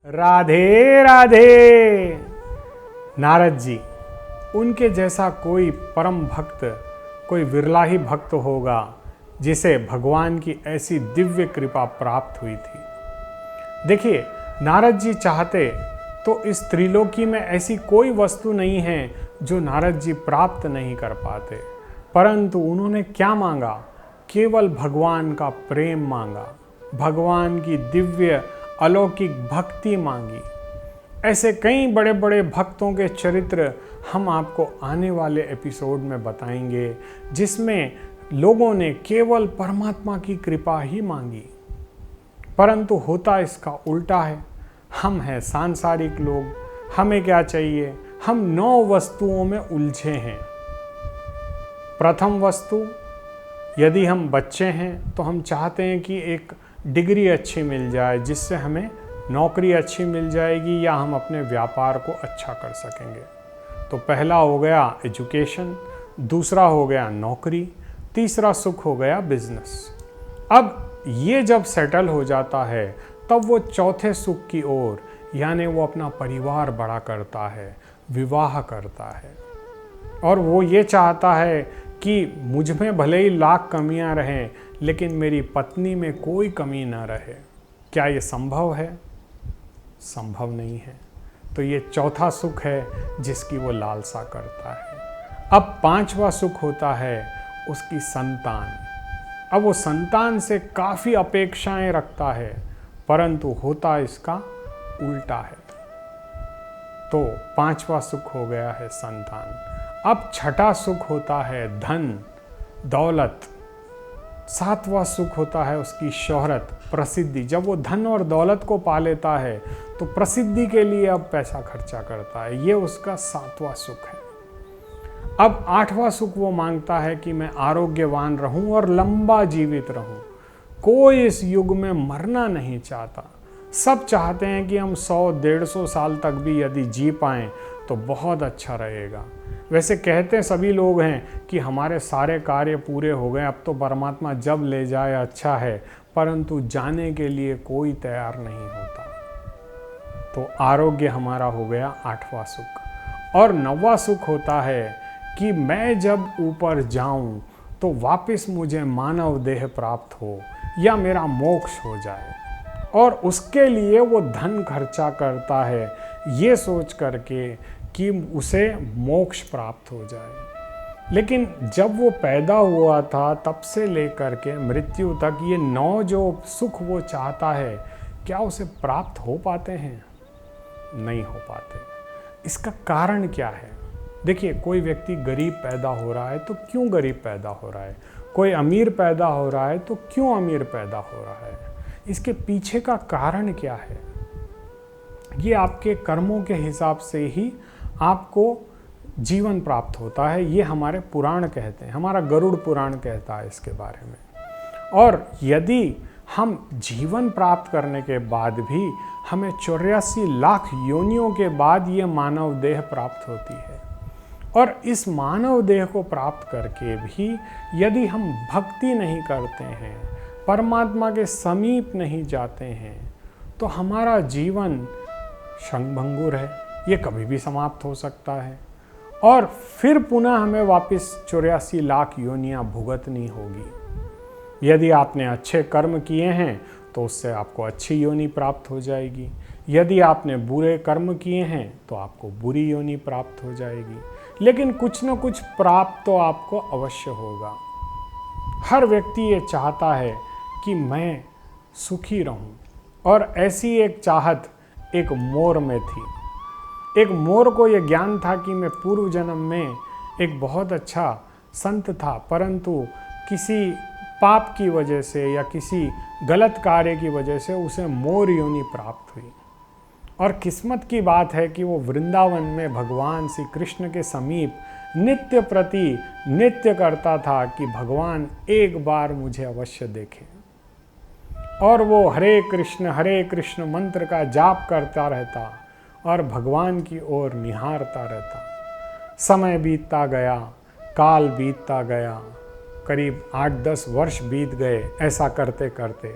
राधे राधे। नारद जी, उनके जैसा कोई परम भक्त, कोई विरला ही भक्त होगा जिसे भगवान की ऐसी दिव्य कृपा प्राप्त हुई थी। देखिए, नारद जी चाहते तो इस त्रिलोकी में ऐसी कोई वस्तु नहीं है जो नारद जी प्राप्त नहीं कर पाते, परंतु उन्होंने क्या मांगा? केवल भगवान का प्रेम मांगा, भगवान की दिव्य अलौकिक भक्ति मांगी। ऐसे कई बड़े बड़े भक्तों के चरित्र हम आपको आने वाले एपिसोड में बताएंगे, जिसमें लोगों ने केवल परमात्मा की कृपा ही मांगी, परंतु होता इसका उल्टा है। हम हैं सांसारिक लोग, हमें क्या चाहिए? हम 9 वस्तुओं में उलझे हैं। प्रथम वस्तु, यदि हम बच्चे हैं तो हम चाहते हैं कि एक डिग्री अच्छी मिल जाए, जिससे हमें नौकरी अच्छी मिल जाएगी या हम अपने व्यापार को अच्छा कर सकेंगे। तो पहला हो गया एजुकेशन, दूसरा हो गया नौकरी, तीसरा सुख हो गया बिजनेस। अब ये जब सेटल हो जाता है तब वो चौथे सुख की ओर, यानी वो अपना परिवार बड़ा करता है, विवाह करता है, और वो ये चाहता है कि मुझ में भले ही लाख कमियां रहें लेकिन मेरी पत्नी में कोई कमी ना रहे। क्या ये संभव है? संभव नहीं है। तो ये चौथा सुख है जिसकी वो लालसा करता है। अब 5वां सुख होता है उसकी संतान। अब वो संतान से काफ़ी अपेक्षाएं रखता है, परंतु होता इसका उल्टा है। तो 5वां सुख हो गया है संतान। अब 6ठा सुख होता है धन दौलत। 7वां सुख होता है उसकी शोहरत प्रसिद्धि। जब वो धन और दौलत को पा लेता है तो प्रसिद्धि के लिए अब पैसा खर्चा करता है, ये उसका 7वां सुख है। अब 8वां सुख वो मांगता है कि मैं आरोग्यवान रहूं और लंबा जीवित रहूं। कोई इस युग में मरना नहीं चाहता, सब चाहते हैं कि हम 100-150 साल तक भी यदि जी पाएं तो बहुत अच्छा रहेगा। वैसे कहते सभी लोग हैं कि हमारे सारे कार्य पूरे हो गए, अब तो परमात्मा जब ले जाए अच्छा है, परंतु जाने के लिए कोई तैयार नहीं होता। तो आरोग्य हमारा हो गया 8वां सुख। और 9वां सुख होता है कि मैं जब ऊपर जाऊं तो वापस मुझे मानव देह प्राप्त हो या मेरा मोक्ष हो जाए, और उसके लिए वो धन खर्चा करता है ये सोच करके कि उसे मोक्ष प्राप्त हो जाए। लेकिन जब वो पैदा हुआ था तब से लेकर के मृत्यु तक ये 9 जो सुख वो चाहता है, क्या उसे प्राप्त हो पाते हैं? नहीं हो पाते। इसका कारण क्या है? देखिए, कोई व्यक्ति गरीब पैदा हो रहा है तो क्यों गरीब पैदा हो रहा है? कोई अमीर पैदा हो रहा है तो क्यों अमीर पैदा हो रहा है? इसके पीछे का कारण क्या है? ये आपके कर्मों के हिसाब से ही आपको जीवन प्राप्त होता है, ये हमारे पुराण कहते हैं, हमारा गरुड़ पुराण कहता है इसके बारे में। और यदि हम जीवन प्राप्त करने के बाद भी हमें 84 लाख योनियों के बाद ये मानव देह प्राप्त होती है, और इस मानव देह को प्राप्त करके भी यदि हम भक्ति नहीं करते हैं, परमात्मा के समीप नहीं जाते हैं, तो हमारा जीवन क्षणभंगुर है, ये कभी भी समाप्त हो सकता है, और फिर पुनः हमें वापस 84 लाख योनियां भुगतनी होगी। यदि आपने अच्छे कर्म किए हैं तो उससे आपको अच्छी योनि प्राप्त हो जाएगी, यदि आपने बुरे कर्म किए हैं तो आपको बुरी योनि प्राप्त हो जाएगी, लेकिन कुछ न कुछ प्राप्त तो आपको अवश्य होगा। हर व्यक्ति ये चाहता है कि मैं सुखी रहूं, और ऐसी एक चाहत एक मोर में थी। एक मोर को यह ज्ञान था कि मैं पूर्व जन्म में एक बहुत अच्छा संत था, परंतु किसी पाप की वजह से या किसी गलत कार्य की वजह से उसे मोर योनि प्राप्त हुई। और किस्मत की बात है कि वो वृंदावन में भगवान श्री कृष्ण के समीप नित्य प्रति नित्य करता था कि भगवान एक बार मुझे अवश्य देखें, और वो हरे कृष्ण मंत्र का जाप करता रहता और भगवान की ओर निहारता रहता। समय बीतता गया, काल बीतता गया, करीब 8-10 वर्ष बीत गए ऐसा करते करते,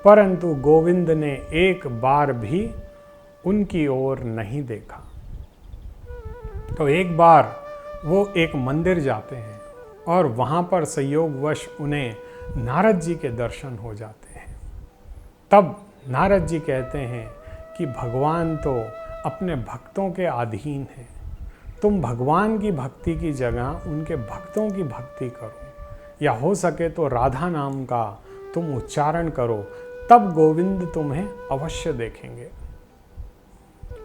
परंतु गोविंद ने एक बार भी उनकी ओर नहीं देखा। तो एक बार वो एक मंदिर जाते हैं और वहाँ पर संयोगवश उन्हें नारद जी के दर्शन हो जाते हैं। तब नारद जी कहते हैं कि भगवान तो अपने भक्तों के अधीन है, तुम भगवान की भक्ति की जगह उनके भक्तों की भक्ति करो, या हो सके तो राधा नाम का तुम उच्चारण करो, तब गोविंद तुम्हें अवश्य देखेंगे।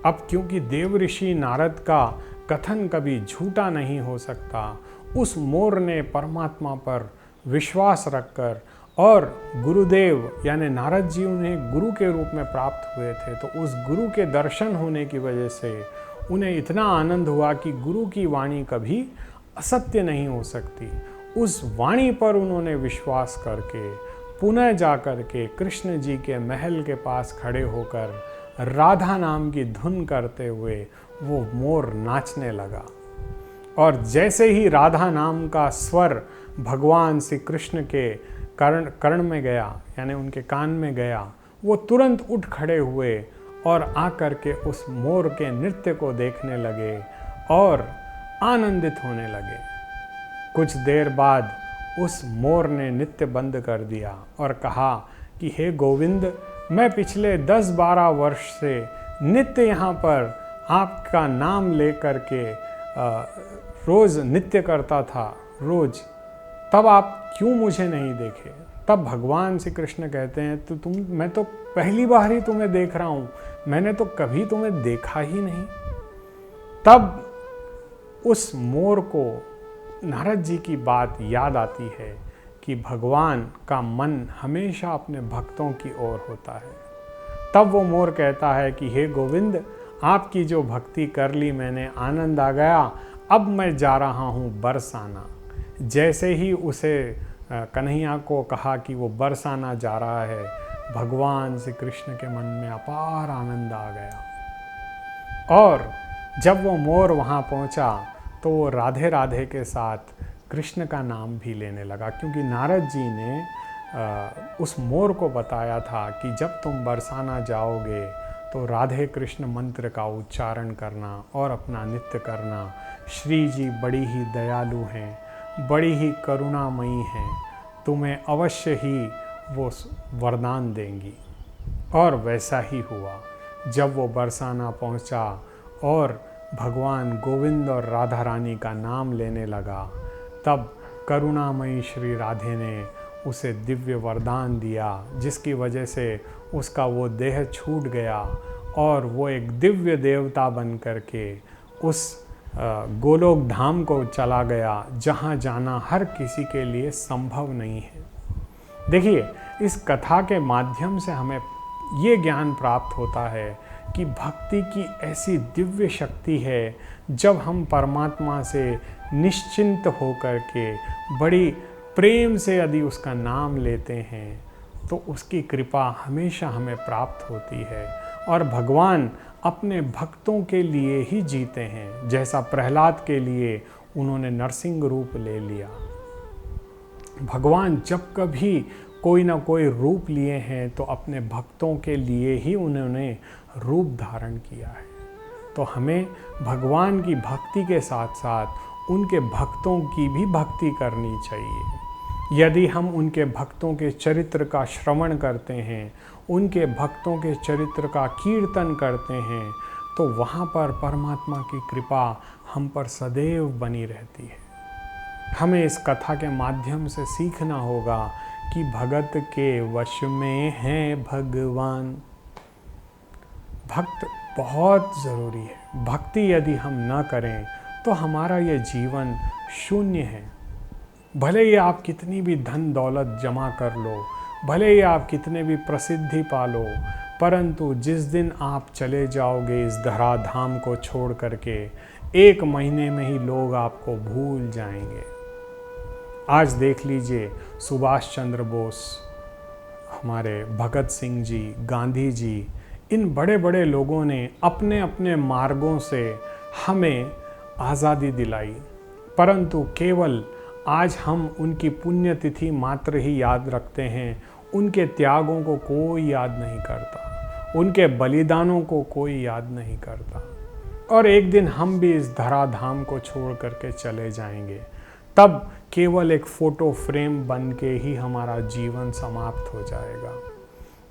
अब क्योंकि देव ऋषि नारद का कथन कभी झूठा नहीं हो सकता, उस मोर ने परमात्मा पर विश्वास रखकर, और गुरुदेव यानी नारद जी उन्हें गुरु के रूप में प्राप्त हुए थे, तो उस गुरु के दर्शन होने की वजह से उन्हें इतना आनंद हुआ कि गुरु की वाणी कभी असत्य नहीं हो सकती। उस वाणी पर उन्होंने विश्वास करके पुनः जा कर के कृष्ण जी के महल के पास खड़े होकर राधा नाम की धुन करते हुए वो मोर नाचने लगा। और जैसे ही राधा नाम का स्वर भगवान श्री कृष्ण के कर्ण में गया, यानी उनके कान में गया, वो तुरंत उठ खड़े हुए और आकर के उस मोर के नृत्य को देखने लगे और आनंदित होने लगे। कुछ देर बाद उस मोर ने नृत्य बंद कर दिया और कहा कि हे गोविंद, मैं पिछले 10-12 वर्ष से नित्य यहाँ पर आपका नाम लेकर के रोज़ नृत्य करता था, रोज़, तब आप क्यों मुझे नहीं देखे? तब भगवान श्री कृष्ण कहते हैं तो मैं तो पहली बार ही तुम्हें देख रहा हूँ, मैंने तो कभी तुम्हें देखा ही नहीं। तब उस मोर को नारद जी की बात याद आती है कि भगवान का मन हमेशा अपने भक्तों की ओर होता है। तब वो मोर कहता है कि हे गोविंद, आपकी जो भक्ति कर ली मैंने, आनंद आ गया, अब मैं जा रहा हूँ बरसाना। जैसे ही उसे कन्हैया को कहा कि वो बरसाना जा रहा है, भगवान श्री कृष्ण के मन में अपार आनंद आ गया। और जब वो मोर वहाँ पहुँचा तो वो राधे राधे के साथ कृष्ण का नाम भी लेने लगा, क्योंकि नारद जी ने उस मोर को बताया था कि जब तुम बरसाना जाओगे तो राधे कृष्ण मंत्र का उच्चारण करना और अपना नृत्य करना। श्री जी बड़ी ही दयालु हैं, बड़ी ही करुणामयी हैं, तुम्हें अवश्य ही वो वरदान देंगी। और वैसा ही हुआ। जब वो बरसाना पहुंचा और भगवान गोविंद और राधा रानी का नाम लेने लगा, तब करुणामयी श्री राधे ने उसे दिव्य वरदान दिया, जिसकी वजह से उसका वो देह छूट गया और वो एक दिव्य देवता बन करके उस गोलोक धाम को चला गया, जहाँ जाना हर किसी के लिए संभव नहीं है। देखिए, इस कथा के माध्यम से हमें ये ज्ञान प्राप्त होता है कि भक्ति की ऐसी दिव्य शक्ति है, जब हम परमात्मा से निश्चिंत होकर के बड़ी प्रेम से यदि उसका नाम लेते हैं तो उसकी कृपा हमेशा हमें प्राप्त होती है। और भगवान अपने भक्तों के लिए ही जीते हैं, जैसा प्रहलाद के लिए उन्होंने नरसिंह रूप ले लिया। भगवान जब कभी कोई ना कोई रूप लिए हैं तो अपने भक्तों के लिए ही उन्होंने रूप धारण किया है। तो हमें भगवान की भक्ति के साथ साथ उनके भक्तों की भी भक्ति करनी चाहिए। यदि हम उनके भक्तों के चरित्र का श्रवण करते हैं, उनके भक्तों के चरित्र का कीर्तन करते हैं, तो वहाँ पर परमात्मा की कृपा हम पर सदैव बनी रहती है। हमें इस कथा के माध्यम से सीखना होगा कि भगत के वश में हैं भगवान। भक्त बहुत ज़रूरी है। भक्ति यदि हम न करें तो हमारा ये जीवन शून्य है। भले ही आप कितनी भी धन दौलत जमा कर लो, भले ही आप कितने भी प्रसिद्धि पालो, परंतु जिस दिन आप चले जाओगे इस धराधाम को छोड़ करके, 1 महीने में ही लोग आपको भूल जाएंगे। आज देख लीजिए, सुभाष चंद्र बोस, हमारे भगत सिंह जी, गांधी जी, इन बड़े बड़े लोगों ने अपने अपने मार्गों से हमें आज़ादी दिलाई, परंतु केवल आज हम उनकी पुण्यतिथि मात्र ही याद रखते हैं। उनके त्यागों को कोई याद नहीं करता। उनके बलिदानों को कोई याद नहीं करता। और एक दिन हम भी इस धराधाम को छोड़ करके चले जाएंगे, तब केवल एक फोटो फ्रेम बन के ही हमारा जीवन समाप्त हो जाएगा।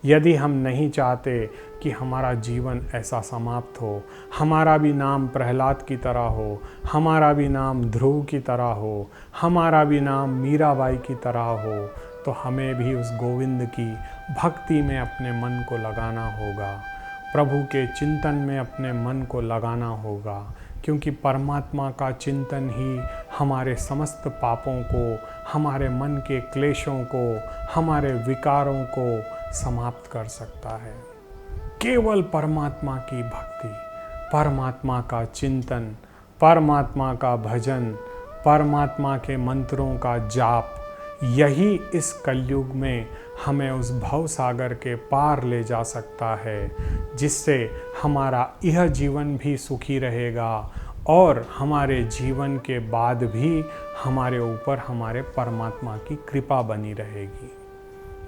यदि हम नहीं चाहते कि हमारा जीवन ऐसा समाप्त हो, हमारा भी नाम प्रहलाद की तरह हो, हमारा भी नाम ध्रुव की तरह हो, हमारा भी नाम मीराबाई की तरह हो, तो हमें भी उस गोविंद की भक्ति में अपने मन को लगाना होगा, प्रभु के चिंतन में अपने मन को लगाना होगा, क्योंकि परमात्मा का चिंतन ही हमारे समस्त पापों को, हमारे मन के क्लेशों को, हमारे विकारों को समाप्त कर सकता है। केवल परमात्मा की भक्ति, परमात्मा का चिंतन, परमात्मा का भजन, परमात्मा के मंत्रों का जाप, यही इस कलयुग में हमें उस भव सागर के पार ले जा सकता है, जिससे हमारा यह जीवन भी सुखी रहेगा और हमारे जीवन के बाद भी हमारे ऊपर हमारे परमात्मा की कृपा बनी रहेगी।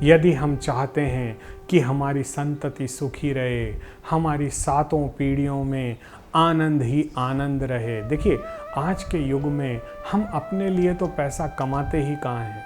यदि हम चाहते हैं कि हमारी संतति सुखी रहे, हमारी सातों पीढ़ियों में आनंद ही आनंद रहे। देखिए, आज के युग में हम अपने लिए तो पैसा कमाते ही कहाँ हैं।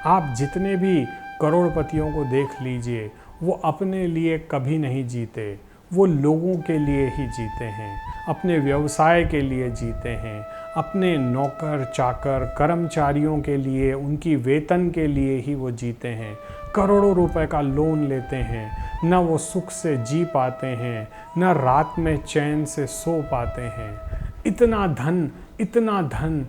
आप जितने भी करोड़पतियों को देख लीजिए, वो अपने लिए कभी नहीं जीते, वो लोगों के लिए ही जीते हैं, अपने व्यवसाय के लिए जीते हैं, अपने नौकर चाकर कर्मचारियों के लिए, उनकी वेतन के लिए ही वो जीते हैं। करोड़ों रुपए का लोन लेते हैं, न वो सुख से जी पाते हैं, न रात में चैन से सो पाते हैं। इतना धन, इतना धन,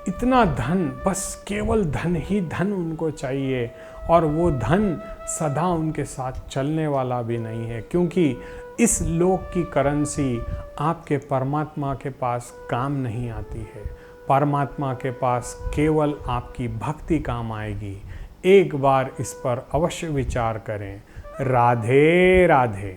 इतना धन, बस केवल धन ही धन उनको चाहिए, और वो धन सदा उनके साथ चलने वाला भी नहीं है, क्योंकि इस लोक की करेंसी आपके परमात्मा के पास काम नहीं आती है। परमात्मा के पास केवल आपकी भक्ति काम आएगी। एक बार इस पर अवश्य विचार करें। राधे राधे।